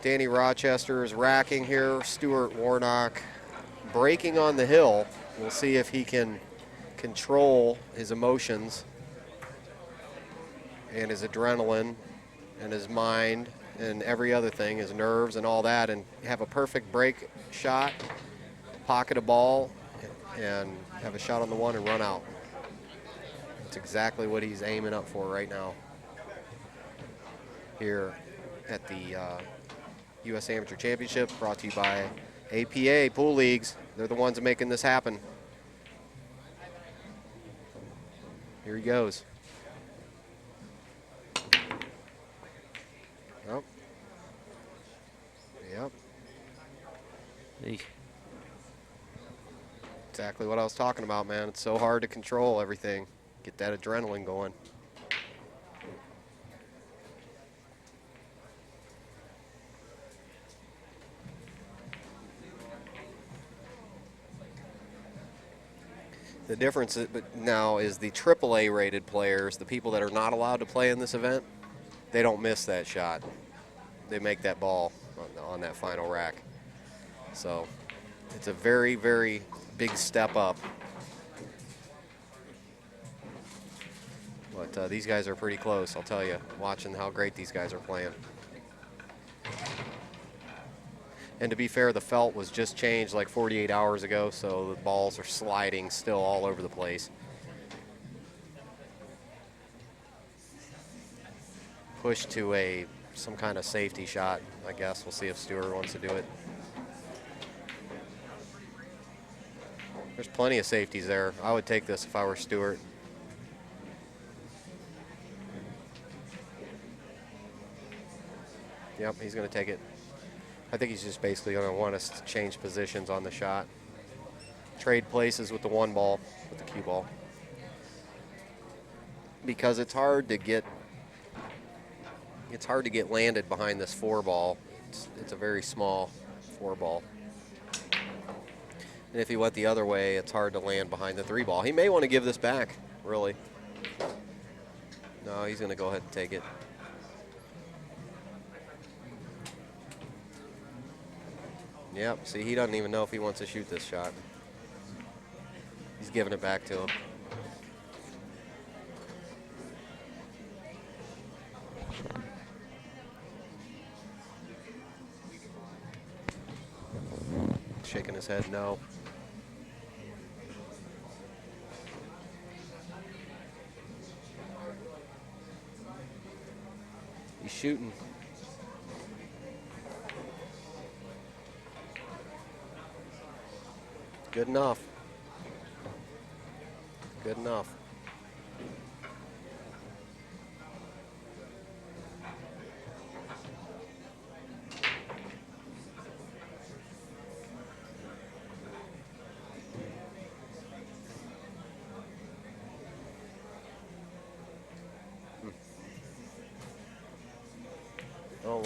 Speaker 2: Danny Rochester is racking here. Stuart Warnock breaking on the hill. We'll see if he can control his emotions and his adrenaline and his mind and every other thing, his nerves and all that, and have a perfect break shot, pocket a ball, and have a shot on the 1 and run out. That's exactly what he's aiming up for right now here at the U.S. Amateur Championship, brought to you by APA Pool Leagues. They're the ones making this happen. Here he goes. Oh. Yep.
Speaker 1: Eek.
Speaker 2: Exactly what I was talking about, man. It's so hard to control everything. Get that adrenaline going. The difference now is the AAA rated players, the people that are not allowed to play in this event, they don't miss that shot. They make that ball on that final rack. So it's a very, very big step up. But these guys are pretty close, I'll tell you, watching how great these guys are playing. And to be fair, the felt was just changed like 48 hours ago, so the balls are sliding still all over the place. Push to some kind of safety shot, I guess. We'll see if Stuart wants to do it. There's plenty of safeties there. I would take this if I were Stuart. Yep, he's going to take it. I think he's just basically going to want us to change positions on the shot. Trade places with the 1 ball, with the cue ball. Because it's hard to get landed behind this 4 ball. It's a very small 4 ball. And if he went the other way, it's hard to land behind the 3 ball. He may want to give this back, really. No, he's going to go ahead and take it. Yep, see, he doesn't even know if he wants to shoot this shot. He's giving it back to him. Shaking his head, no. He's shooting. Good enough. Good enough.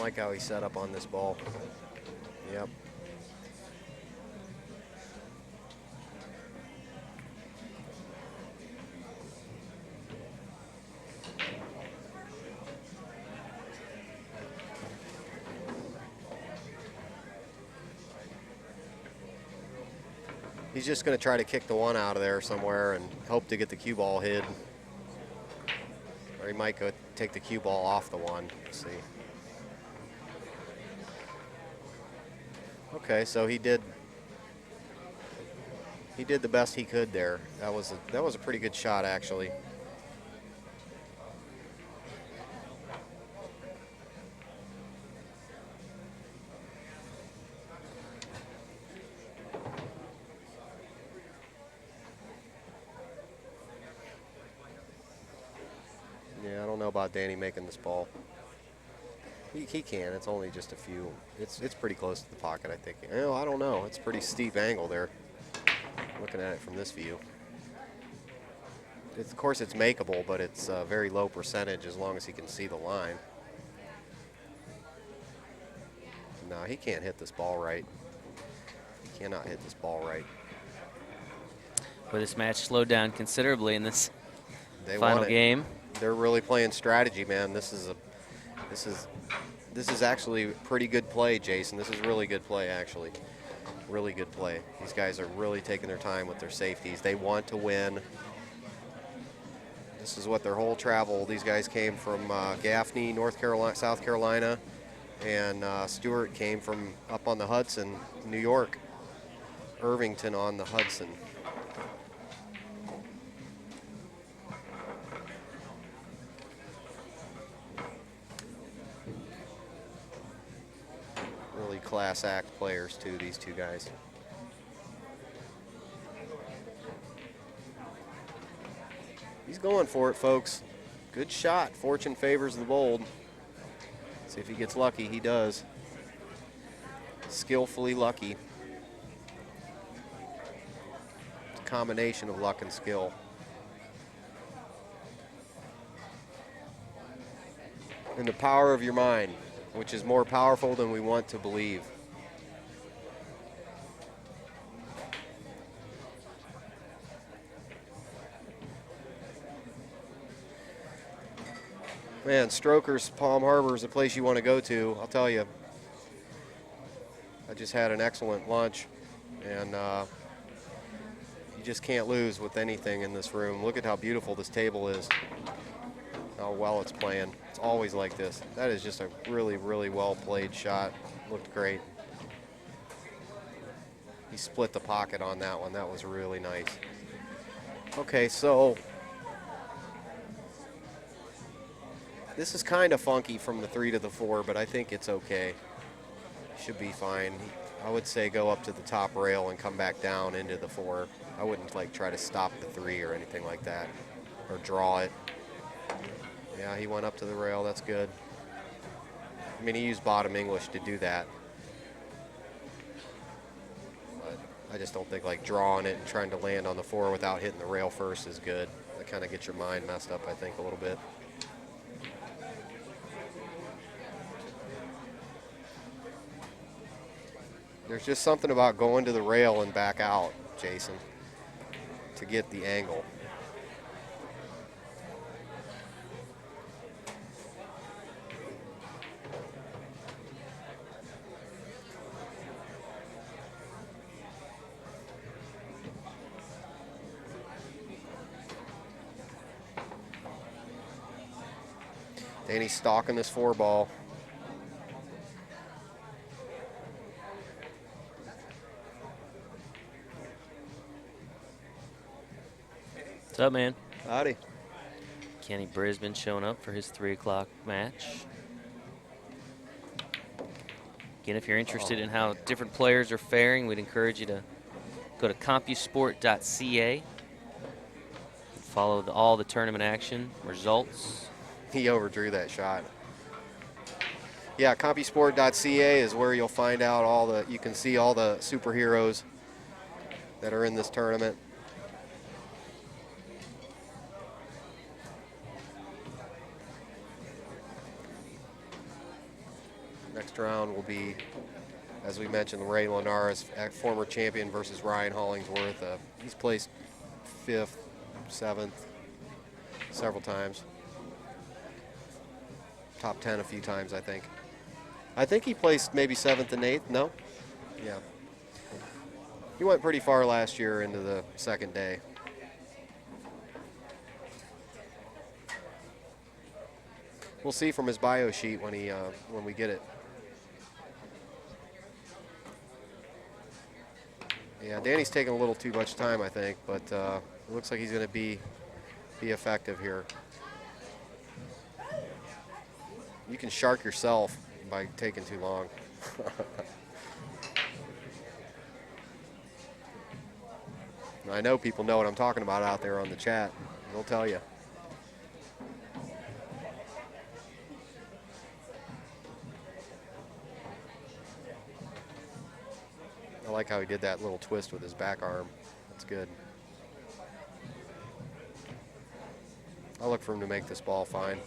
Speaker 2: like how he set up on this ball. Yep. He's just going to try to kick the one out of there somewhere and hope to get the cue ball hid. Or he might go take the cue ball off the one. Let's see. Okay, so he did the best he could there. That was a pretty good shot, actually. Yeah, I don't know about Danny making this ball. He can. It's only just a few. It's pretty close to the pocket, I think. Oh, I don't know. It's a pretty steep angle there. Looking at it from this view. Of course, it's makeable, but it's a very low percentage as long as he can see the line. No, he can't hit this ball right. He cannot hit this ball right.
Speaker 1: But this match slowed down considerably in this
Speaker 2: They
Speaker 1: final
Speaker 2: want it.
Speaker 1: game.
Speaker 2: They're really playing strategy, man. This is actually pretty good play, Jason. This is really good play, actually. Really good play. These guys are really taking their time with their safeties. They want to win. This is what their whole travel. These guys came from Gaffney, South Carolina, and Stuart came from up on the Hudson, New York. Irvington on the Hudson. Really class act players too, these two guys. He's going for it, folks. Good shot. Fortune favors the bold. See if he gets lucky. He does. Skillfully lucky. It's a combination of luck and skill. And the power of your mind, which is more powerful than we want to believe. Man, Strokers, Palm Harbor is a place you want to go to. I'll tell you. I just had an excellent lunch, and you just can't lose with anything in this room. Look at how beautiful this table is. How well it's playing. It's always like this. That is just a really, really well played shot. Looked great. He split the pocket on that one. That was really nice. Okay, so this is kind of funky from the 3 to the 4, but I think it's okay. Should be fine. I would say go up to the top rail and come back down into the 4. I wouldn't like try to stop the 3 or anything like that, or draw it. Yeah, he went up to the rail. That's good. I mean, he used bottom English to do that. But I just don't think like drawing it and trying to land on the 4 without hitting the rail first is good. That kind of gets your mind messed up, I think, a little bit. There's just something about going to the rail and back out, Jason, to get the angle. Danny's stalking this 4 ball.
Speaker 1: What's up, man?
Speaker 2: Howdy.
Speaker 1: Kenny Brisbane showing up for his 3 o'clock match. Again, if you're interested in how different players are faring, we'd encourage you to go to CompuSport.ca. Follow all the tournament action, results.
Speaker 2: He overdrew that shot. Yeah, CompuSport.ca is where you'll find out you can see all the superheroes that are in this tournament. Next round will be, as we mentioned, Ray Linares, former champion, versus Ryan Hollingsworth. He's placed 5th, 7th several times. Top 10 a few times, I think. I think he placed maybe 7th and 8th. No? Yeah. He went pretty far last year into the second day. We'll see from his bio sheet when we get it. Yeah, Danny's taking a little too much time, I think, but it looks like he's going to be effective here. You can shark yourself by taking too long. I know people know what I'm talking about out there on the chat. They'll tell you. I like how he did that little twist with his back arm. That's good. I'll look for him to make this ball fine.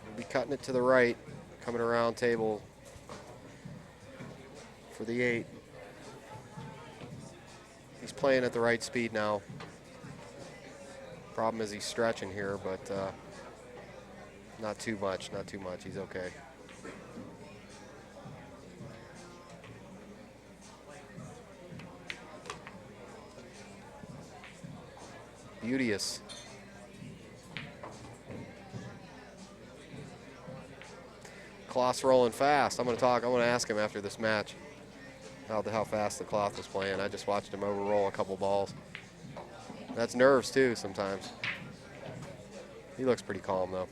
Speaker 2: We'll be cutting it to the right, coming around table for the 8. He's playing at the right speed now. Problem is he's stretching here, but not too much, not too much. He's okay. Beauteous. Cloth's rolling fast. I'm going to ask him after this match how fast the cloth was playing. I just watched him overroll a couple balls. That's nerves too sometimes. He looks pretty calm though.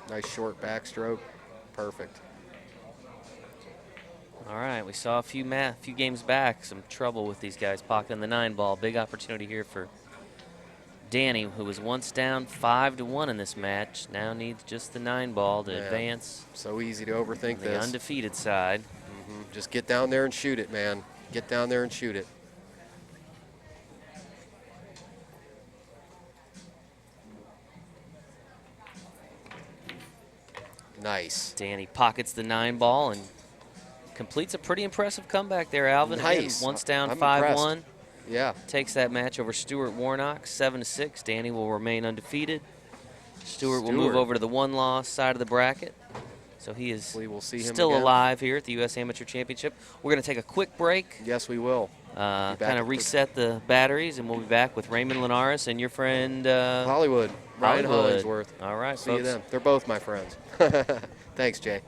Speaker 2: Nice short backstroke. Perfect.
Speaker 1: All right, we saw a few games back, some trouble with these guys pocketing the 9 ball. Big opportunity here for Danny, who was once down 5-1 in this match. Now needs just the 9 ball to advance.
Speaker 2: So easy to overthink
Speaker 1: the
Speaker 2: this.
Speaker 1: Undefeated side.
Speaker 2: Just get down there and shoot it, man. Get down there and shoot it. Nice.
Speaker 1: Danny pockets the 9 ball and completes a pretty impressive comeback there, Alvin.
Speaker 2: Nice.
Speaker 1: Again, once down 5-1.
Speaker 2: Yeah.
Speaker 1: Takes that match over Stuart Warnock, 7-6. Danny will remain undefeated. Stuart will move over to the 1-loss side of the bracket. So he is still alive here at the U.S. Amateur Championship. We're going to take a quick break.
Speaker 2: Yes, we will.
Speaker 1: Kind of reset the batteries, and we'll be back with Raymond Linares and your friend
Speaker 2: Hollywood. Ryan Hollingsworth.
Speaker 1: All right,
Speaker 2: See you then. They're both my friends. Thanks, Jay.